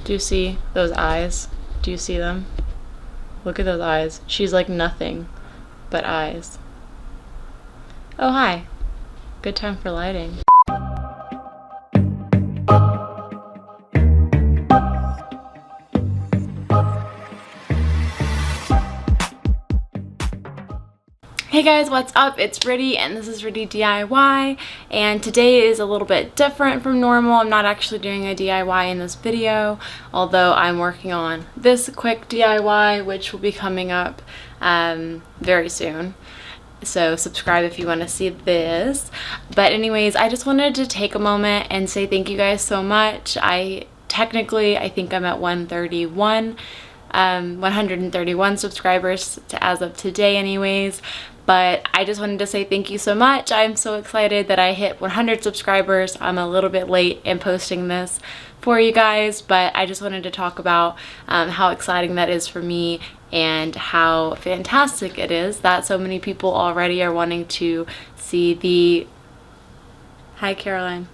Do you see those eyes? Do you see them? Look at those eyes. She's like nothing but eyes. Oh, hi. Good time for lighting. Hey guys, what's up? It's Rity and this is RityDIY, and today is a little bit different from normal. I'm not actually doing a DIY in this video, although I'm working on this quick DIY which will be coming up very soon. So subscribe if you want to see this. But anyways, I just wanted to take a moment and say thank you guys so much. I think I'm at 131 subscribers as of today anyways. But I just wanted to say thank you so much. I'm so excited that I hit 100 subscribers. I'm a little bit late in posting this for you guys, but I just wanted to talk about how exciting that is for me and how fantastic it is that so many people already are wanting to see the... Hi, Caroline.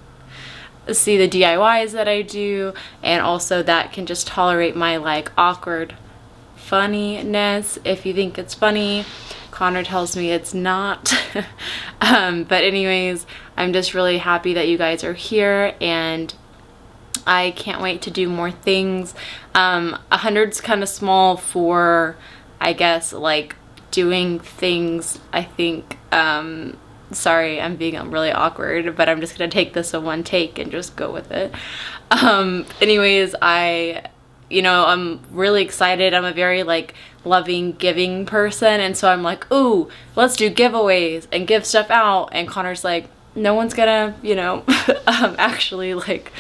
See the DIYs that I do, and also that can just tolerate my like awkward funniness. If you think it's funny, Connor tells me it's not. But anyways, I'm just really happy that you guys are here, and I can't wait to do more things. 100's kind of small for, I guess, like doing things. I think sorry, I'm being really awkward, but I'm just gonna take this in one take and just go with it. Anyways, I'm really excited. I'm a very like loving, giving person, and so I'm like, ooh, let's do giveaways and give stuff out. And Connor's like, no one's gonna, actually like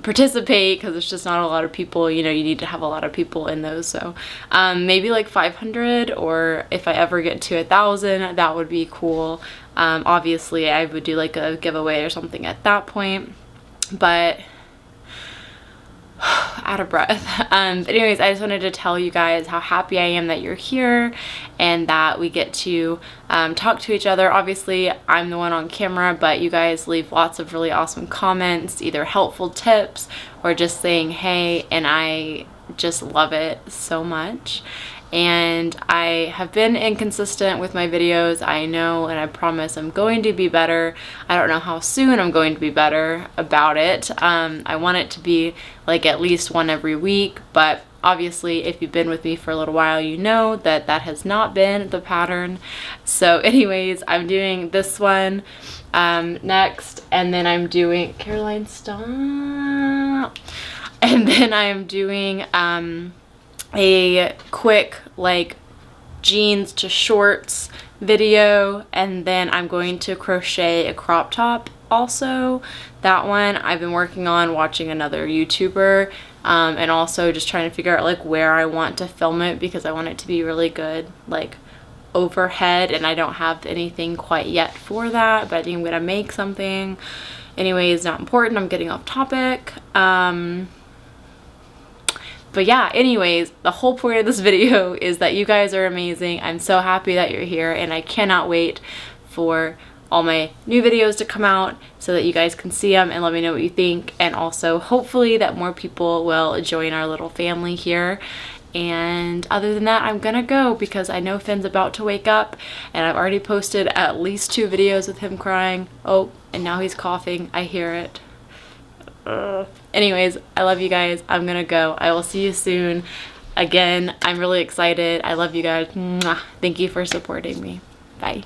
participate because it's just not a lot of people. You need to have a lot of people in those. So maybe like 500, or if I ever get to 1,000, that would be cool. Obviously, I would do like a giveaway or something at that point, but out of breath. But anyways, I just wanted to tell you guys how happy I am that you're here and that we get to talk to each other. Obviously, I'm the one on camera, but you guys leave lots of really awesome comments, either helpful tips or just saying hey, and I just love it so much. And I have been inconsistent with my videos, I know, and I promise I'm going to be better. I don't know how soon I'm going to be better about it. I want it to be like at least one every week, but obviously if you've been with me for a little while, you know that that has not been the pattern. So anyways, I'm doing this one next, and then I'm doing... Caroline, stop! And then I am doing... a quick like jeans to shorts video, and then I'm going to crochet a crop top also. That one I've been working on watching another YouTuber, and also just trying to figure out like where I want to film it, because I want it to be really good like overhead, and I don't have anything quite yet for that, but I think I'm gonna make something. Anyways, not important, I'm getting off topic. But yeah, anyways, the whole point of this video is that you guys are amazing. I'm so happy that you're here, and I cannot wait for all my new videos to come out so that you guys can see them and let me know what you think. And also, hopefully that more people will join our little family here. And other than that, I'm gonna go because I know Finn's about to wake up, and I've already posted at least 2 videos with him crying. Oh, and now he's coughing. I hear it. Anyways, I love you guys. I'm gonna go. I will see you soon. Again, I'm really excited. I love you guys. Mwah. Thank you for supporting me. Bye.